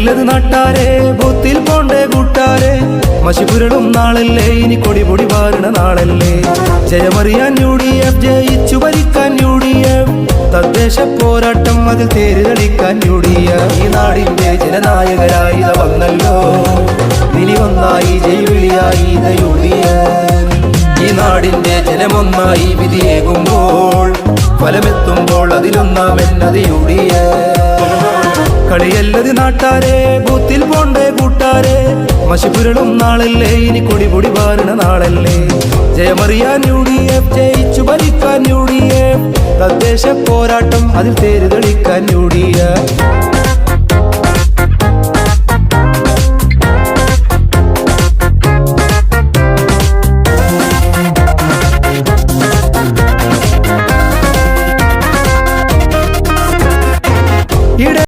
കളിയല്ലത് നാട്ടാരെ, ബൂത്തിൽ പോണ്ടേ കൂട്ടാരെ. മഷിപുരളും നാളല്ലേ, ഇനി കൊടിപൊടി വാരണ നാളല്ലേ. ജയമറിയാൻ UDF, ജയിച്ചു ഭരിക്കാൻ UDF. തദ്ദേശ പോരാട്ടം അതിൽ തേര് തെളിക്കാൻ UDF. ഈ നാടിന്റെ ജനനായകരായി വന്നല്ലോ, ഇനി ഒന്നായി ജൈവിളിയായി UDF. ഈ നാടിന്റെ ജനമൊന്നായി വിധിയേകുമ്പോൾ, ഫലമെത്തുമ്പോൾ അതിലൊന്നാമെന്നത് UDF. കളിയല്ലത് നാട്ടാരെ, ബൂത്തിൽ പോണ്ടേ കൂട്ടാരെ. മഷിപുരളും നാളല്ലേ, ഇനി കൊടിപൊടി വാരണ നാളല്ലേ. ജയമറിയാൻ UDF, ജയിച്ചു ഭരിക്കാൻ UDF. തദ്ദേശ പോരാട്ടം അതിൽ തേര് തെളിക്കാൻ UDF.